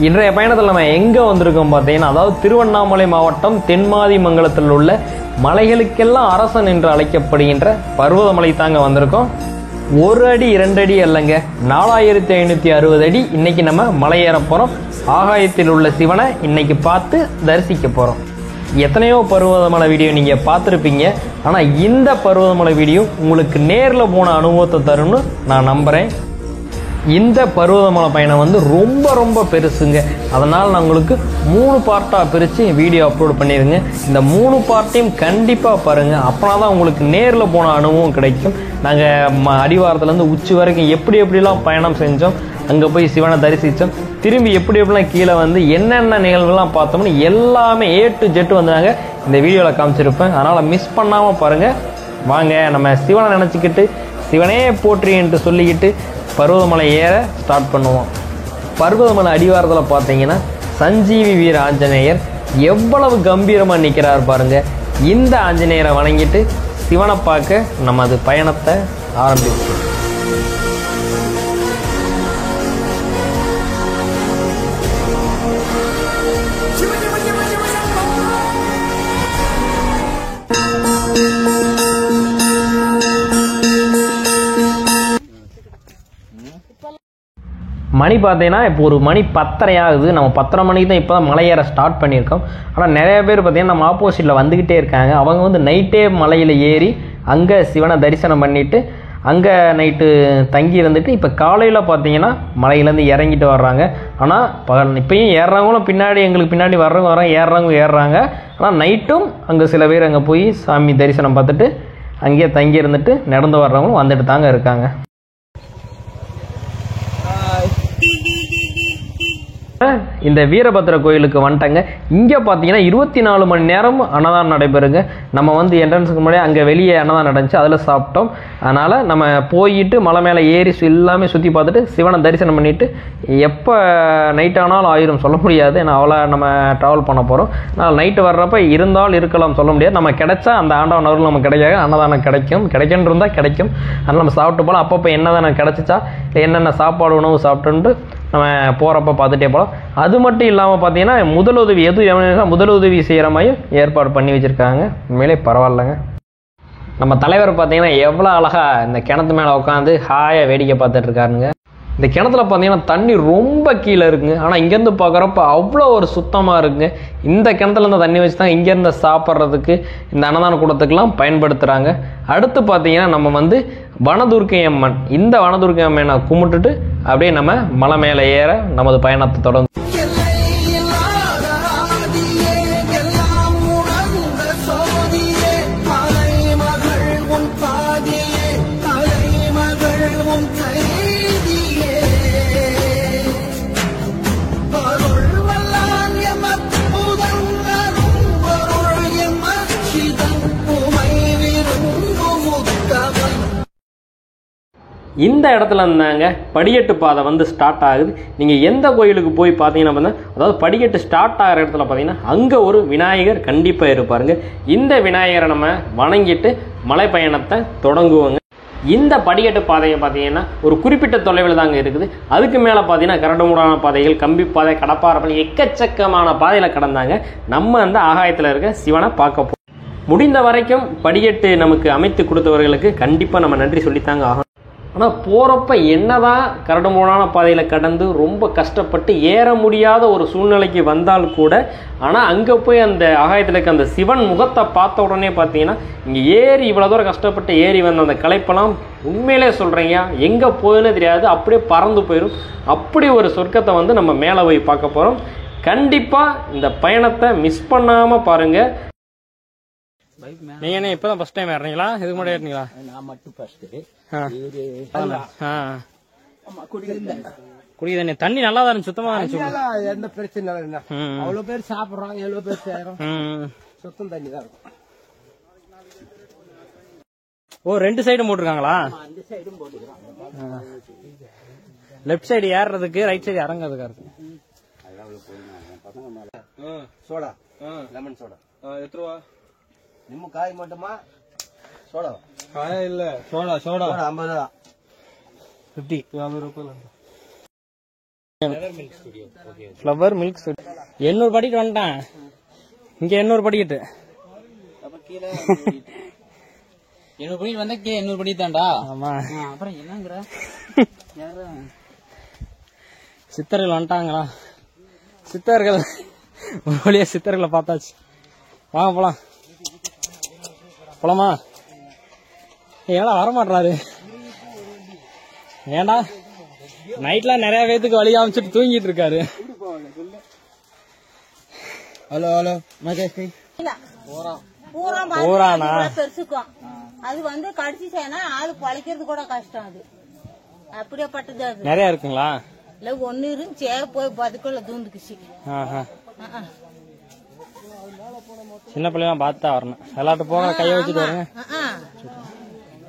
இன்றைய பயணத்தில் நம்ம எங்கே வந்திருக்கோம் பார்த்தீங்கன்னா, அதாவது திருவண்ணாமலை மாவட்டம் தென்மாதிமங்கலத்தில் உள்ள மலைகளுக்கெல்லாம் அரசன் என்று அழைக்கப்படுகின்ற பர்வதமலை தாங்க வந்திருக்கோம். 1 அடி 2 அடி அல்லங்க, 4560 அடி இன்னைக்கு நம்ம மலை ஏற போகிறோம். ஆகாயத்தில் உள்ள சிவனை இன்னைக்கு பார்த்து தரிசிக்க போகிறோம். எத்தனையோ பர்வதமலை வீடியோ நீங்கள் பார்த்துருப்பீங்க, ஆனால் இந்த பர்வதமலை வீடியோ உங்களுக்கு நேரில் போன அனுபவத்தை தரும்னு நான் நம்புகிறேன். இந்த பர்வதமலை பயணம் வந்து ரொம்ப ரொம்ப பெருசுங்க. அதனால் நான் உங்களுக்கு 3 பார்ட்டாக பிரித்து வீடியோ அப்லோட் பண்ணிடுங்க. இந்த 3 பார்ட்டையும் கண்டிப்பாக பாருங்கள். அப்போனா தான் உங்களுக்கு நேரில் போன அனுபவம் கிடைக்கும். நாங்கள் அடிவாரத்துலேருந்து உச்சி வரைக்கும் எப்படிலாம் பயணம் செஞ்சோம், அங்கே போய் சிவனை தரிசித்தோம், திரும்பி எப்படிலாம் கீழே வந்து என்னென்ன நிகழ்வுலாம் பார்த்தோம்னு எல்லாமே A to Z வந்து நாங்கள் இந்த வீடியோவில் காமிச்சிருப்பேன். அதனால் மிஸ் பண்ணாமல் பாருங்கள். வாங்க நம்ம சிவனை நினச்சிக்கிட்டு சிவனே போற்றி என்று சொல்லிக்கிட்டு பர்வதமலை ஏற ஸ்டார்ட் பண்ணுவோம். பர்வதமலை அடிவாரத்தில் பார்த்தீங்கன்னா சஞ்சீவி வீர ஆஞ்சநேயர் எவ்வளவு கம்பீரமாக நிற்கிறார் பாருங்க. இந்த ஆஞ்சநேயரை வணங்கிட்டு சிவனை பார்க்க நமது பயணத்தை ஆரம்பிச்சோம். மணி பார்த்தீங்கன்னா இப்போ ஒரு மணி 10:30 ஆகுது. நம்ம 10:30 மணிக்கு தான் இப்போ தான் மலை ஏற ஸ்டார்ட் பண்ணியிருக்கோம். ஆனால் நிறைய பேர் பார்த்தீங்கன்னா நம்ம ஆப்போசிட்டில் வந்துக்கிட்டே இருக்காங்க. அவங்க வந்து நைட்டே மலையில் ஏறி அங்கே சிவனை தரிசனம் பண்ணிவிட்டு அங்கே நைட்டு தங்கி இருந்துட்டு இப்போ காலையில் பார்த்தீங்கன்னா மலையிலேருந்து இறங்கிட்டு வர்றாங்க. ஆனால் இப்போயும் ஏறுறவங்களும் பின்னாடி எங்களுக்கு பின்னாடி வர்றவங்க ஏறுறவங்க ஏறுறாங்க. ஆனால் நைட்டும் அங்கே சில பேர் அங்கே போய் சாமி தரிசனம் பார்த்துட்டு அங்கேயே தங்கி இருந்துட்டு நடந்து வர்றவங்களும் வந்துட்டு தாங்க இருக்காங்க. இந்த வீரபத்ர கோயிலுக்கு வந்துட்டாங்க. இங்கே பார்த்தீங்கன்னா 24 மணி நேரம் அன்னதானம் நடைபெறுங்க. நம்ம வந்து என்ட்ரன்ஸுக்கு முன்னாடி அங்கே வெளியே அன்னதானம் நடந்துச்சு, அதில் சாப்பிட்டோம். அதனால் நம்ம போயிட்டு மலை மேலே ஏறி எல்லாமே சுற்றி பார்த்துட்டு சிவனை தரிசனம் பண்ணிவிட்டு எப்போ நைட் ஆனாலும் ஆயிரும் சொல்ல முடியாது. ஏன்னா அவ்வளோ நம்ம ட்ராவல் பண்ண போகிறோம். அதனால் நைட்டு வர்றப்ப இருந்தால் இருக்கலாம் சொல்ல முடியாது. நம்ம கிடைச்சா அந்த ஆண்டவன் அருள் நமக்கு கிடைக்காது, அன்னதானம் கிடைக்கும்னு இருந்தால் கிடைக்கும். அதனால் நம்ம சாப்பிட்டு போகலாம். அப்பப்போ என்னதானம் கிடச்சிச்சா என்னென்ன சாப்பாடு உணவு சாப்பிட்டுன்ட்டு நம்ம போகிறப்ப பார்த்துட்டே போகலாம். அது மட்டும் இல்லாமல் பார்த்தீங்கன்னா முதலுதவி முதலுதவி செய்கிற மாதிரி ஏற்பாடு பண்ணி வச்சுருக்காங்க. உண்மையிலே பரவாயில்லைங்க. நம்ம தலைவர் பார்த்தீங்கன்னா எவ்வளோ அழகாக இந்த கிணத்து மேலே உட்காந்து ஹாயாக வேடிக்கை பார்த்துட்ருக்காருங்க. இந்த கிணத்துல பார்த்தீங்கன்னா தண்ணி ரொம்ப கீழே இருக்குங்க. ஆனால் இங்கேருந்து பார்க்குறப்ப அவ்வளோ ஒரு சுத்தமாக இருக்குங்க. இந்த கிணத்துலேருந்து தண்ணி வச்சு தான் இங்கேருந்து சாப்பிட்றதுக்கு இந்த அன்னதான கூடத்துக்கெல்லாம் பயன்படுத்துகிறாங்க. அடுத்து பார்த்தீங்கன்னா நம்ம வந்து வனதுர்க்கை அம்மன், இந்த வனதுர்க்கை அம்மனை கும்பிட்டுட்டு அப்படியே நம்ம மலை மேலே ஏற நமது பயணத்தை தொடர்ந்து இந்த இடத்துல இருந்தாங்க படிக்கட்டு பாதை வந்து ஸ்டார்ட் ஆகுது. நீங்கள் எந்த கோயிலுக்கு போய் பார்த்தீங்கன்னா அதாவது படிக்கட்டு ஸ்டார்ட் ஆகிற இடத்துல பார்த்தீங்கன்னா அங்கே ஒரு விநாயகர் கண்டிப்பாக இருப்பாருங்க. இந்த விநாயகரை நம்ம வணங்கிட்டு மலை பயணத்தை தொடங்குவோங்க. இந்த படிக்கட்டு பாதையை பார்த்தீங்கன்னா ஒரு குறிப்பிட்ட தொலைவில் தாங்க இருக்குது. அதுக்கு மேலே பார்த்தீங்கன்னா கரடுமுரடான பாதைகள், கம்பி பாதை, கடப்பாறை பாதை, எக்கச்சக்கமான பாதையில் கடந்தாங்க நம்ம அந்த ஆகாயத்தில் இருக்க சிவனை பார்க்க போகிறோம். முடிந்த வரைக்கும் படிக்கட்டு நமக்கு அமைத்து கொடுத்தவர்களுக்கு கண்டிப்பாக நம்ம நன்றி சொல்லித்தாங்க ஆகணும். ஆனால் போகிறப்ப என்னதான் கரடுமுரடான பாதையில் கடந்து ரொம்ப கஷ்டப்பட்டு ஏற முடியாத ஒரு சூழ்நிலைக்கு வந்தால் கூட, ஆனால் அங்கே போய் அந்த ஆகாயத்தில் இருக்க அந்த சிவன் முகத்தை பார்த்த உடனே பார்த்தீங்கன்னா இங்கே ஏறி இவ்வளோ தூரம் கஷ்டப்பட்டு ஏறி வந்த அந்த களைப்பெல்லாம் உண்மையிலே சொல்கிறீங்க எங்கே போகுதுன்னு தெரியாது, அப்படியே பறந்து போயிடும். அப்படி ஒரு சொர்க்கத்தை வந்து நம்ம மேலே போய் பார்க்க போகிறோம். கண்டிப்பாக இந்த பயணத்தை மிஸ் பண்ணாமல் பாருங்கள். நீங்க என்ன இப்பதான் ஃபர்ஸ்ட் டைம் ஏறீங்களா? இதுக்கு முன்னாடி ஏறீங்களா? நான் மட்டும் ஃபர்ஸ்ட். குடி தண்ணி தண்ணி நல்லா தான் சுத்தமா இருந்துச்சு. எந்த பிரச்சனை இல்லை. அவ்வளவு பேர் சாப்பிடுறாங்க, எவ்வளவு பேர் சேரும், சுத்தம் தண்ணி தான் இருக்கும். ஓ, 2 சைடும் போட்டுருக்காங்களா? 2 சைடும் போட்டுருக்காங்க. லெஃப்ட் சைடு ஏறுறதுக்கு, ரைட் சைடு இறங்குறதுக்கா இருக்கு. சோடா, லெமன் சோடா எத்தனை ரூபா? நிம்ம காய் மட்டுமா? சோடா காயா இல்ல, சோடா 50 ரூபா. 50 ரூபாய். ஃப்ளவர் மில்க் ஸ்டுடியோ 800 படிக்கிட்டு வந்துட்டான். இங்க 800 படிக்கிட்டு 800 படிக்கிட்டு வந்தா 800 படித்தான்டா. ஆமா. அப்புறம் என்னங்கிற சித்தர்கள் வந்துட்டாங்களா? சித்தர்கள் ஒரு வழியா சித்தர்களை பார்த்தாச்சு. வாங்க போலாம். போலாமா? ஏடா வரமாட்டாரு? ஏண்டா நைட்ல நிறைய பேத்துக்கு வழி காமிச்சிட்டு தூங்கிட்டு இருக்காரு. ஹலோ ஹலோ ஊரானா பெருசுக்கும் அது வந்து கடிச்சிச்சேன்னா ஆளு பழைக்கிறது கூட கஷ்டம். அது அப்படியேப்பட்டது. அது நிறைய இருக்குங்களா? இல்ல ஒண்ணு இருந்துச்சே போய் பதுக்குள்ள தூந்துக்குச்சு. சின்ன பிள்ளைலாம் பார்த்து தான் வரணும். விளையாட்டு போக கைய வச்சுட்டு வருங்க.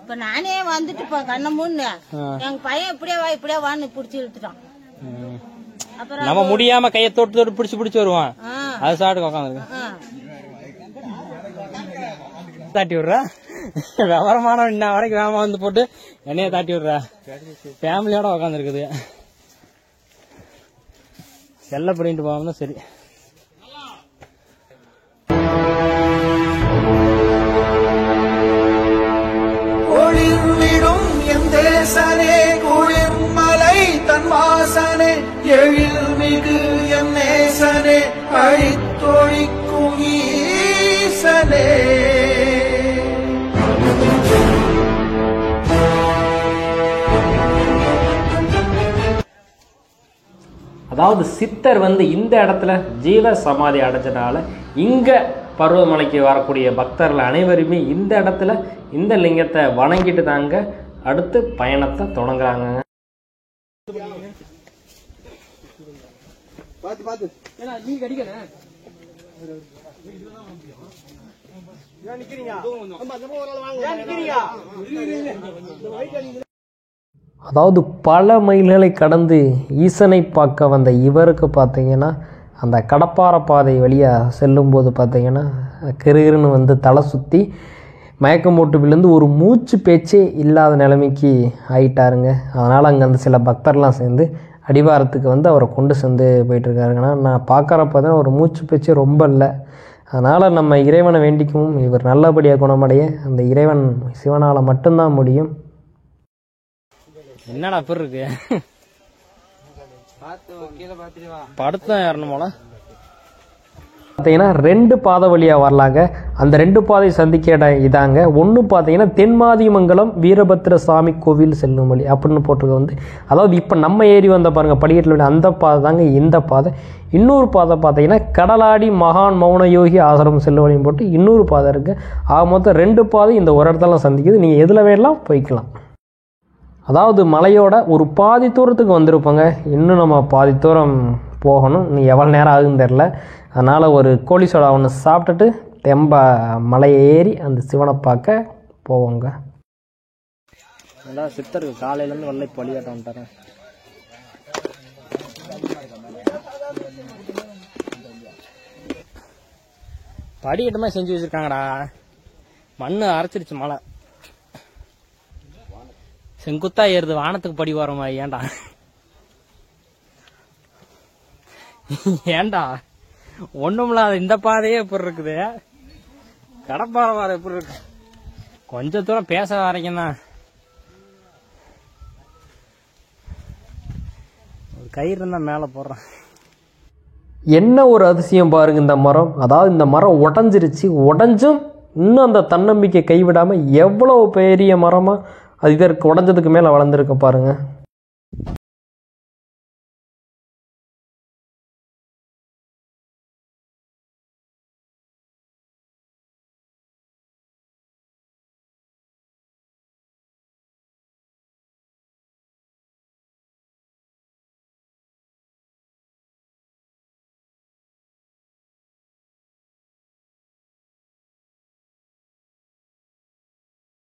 இப்ப நானே வந்துட்டு இப்ப கண்ண முன்னு எங்க பையன் இப்படியே வான்னு புடிச்சு இழுத்துட்டான். அப்புறம் நம்ம முடியாம கைய தொட்டு தொட்டு பிடிச்சு வருவான். அது சாப்பிட்டு உட்காந்துருக்கு. தாட்டி விடுற விவரமான இன்ன வரைக்கும் வேமா வந்து போட்டு என்னைய தாட்டி விடுற. ஃபேமிலியோட உட்காந்து இருக்குது. செல்ல பண்ணிட்டு போவோம்னா சரி. ஒளிர்விடும் என் தேசனே குளிர்மலை தன் வாசனே எழில் மிகு என் நேசனே அழித்தொழிக்கும் ஈசனே. அதாவது சித்தர் வந்து இந்த இடத்துல ஜீவ சமாதி அடைஞ்சனால இங்கே பருவதமலைக்கு வரக்கூடிய பக்தர்கள் அனைவருமே இந்த இடத்துல இந்த லிங்கத்தை வணங்கிட்டு தாங்க அடுத்து பயணத்தை தொடங்குறாங்க. அதாவது பல மைல்களை கடந்து ஈசனை பார்க்க வந்த இவருக்கு பார்த்தீங்கன்னா அந்த கடப்பாறை பாதை வழியாக செல்லும்போது பார்த்தீங்கன்னா கிருகிருன்னு வந்து தலை சுற்றி மயக்கம் போட்டு விழுந்து ஒரு மூச்சு பேச்சே இல்லாத நிலைமைக்கு ஆகிட்டாருங்க. அதனால் அங்கே அந்த சில பக்தர்லாம் சேர்ந்து அடிவாரத்துக்கு வந்து அவரை கொண்டு சேர்ந்து போயிட்டுருக்காருங்கன்னா நான் பார்க்குறப்ப தான் ஒரு மூச்சு பேச்சே ரொம்ப இல்லை. அதனால் நம்ம இறைவனை வேண்டிக்கவும் இவர் நல்லபடியாக குணமடைய அந்த இறைவன் சிவனால் மட்டும்தான் முடியும். என்னடா பேர் இருக்கு படுத்தான் ஏறணுமோல. பார்த்தீங்கன்னா 2 பாதை வழியாக வரலாங்க. அந்த 2 பாதை சந்திக்க இடம் இதாங்க. ஒன்று பார்த்தீங்கன்னா தென்மாதிமங்கலம் வீரபத்திர சாமி கோவில் செல்லும் வழி அப்படின்னு போட்டிருக்க வந்து அதாவது இப்போ நம்ம ஏறி வந்த பாருங்கள் படிக்கட்டில் அந்த பாதை தாங்க இந்த பாதை. இன்னொரு பாதை பார்த்தீங்கன்னா கடலாடி மகான் மௌன யோகி ஆசிரமம் செல்லும் வழியும் போட்டு இன்னொரு பாதை இருக்குது. ஆக மொத்தம் 2 பாதை இந்த ஒரு இடத்துல சந்திக்குது. நீங்கள் எதில் வேணாலும் போய்க்கலாம். அதாவது மலையோட ஒரு பாதி தூரத்துக்கு வந்திருப்போங்க. இன்னும் நம்ம பாதி தூரம் போகணும். நீ எவ்வளோ நேரம் ஆகுதுன்னு தெரில. அதனால் ஒரு கோழி சோடா ஒன்று சாப்பிட்டுட்டு தெம்ப மலையை ஏறி அந்த சிவனை பார்க்க போவோங்க. சித்தருக்கு காலையிலேருந்து வெள்ளை பழியாட்டம் வந்துட்டாரன். படிக்கட்டுமே செஞ்சு வச்சிருக்காங்கடா. மண்ணு அரைச்சிருச்சு மழை. செங்குத்தா ஏறுது வானத்துக்கு படி வர மாதிரி. ஏன்டா ஏன்டா ஒண்ணுமில்லாத இந்த பாதையே எப்படி இருக்குது? கடப்பாறை பாதை எப்படி இருக்கு? கொஞ்ச தூரம் பேச வரைக்கும் தான் ஒரு கயிறு இருந்தா மேல போடுறான். என்ன ஒரு அதிசயம் பாருங்க இந்த மரம். அதாவது இந்த மரம் உடஞ்சிருச்சு. உடஞ்சும் இன்னும் அந்த தன்னம்பிக்கை கைவிடாமல் எவ்வளோ பெரிய மரமாக அது இதற்கு உடஞ்சதுக்கு மேலே வளர்ந்துருக்கு பாருங்கள்.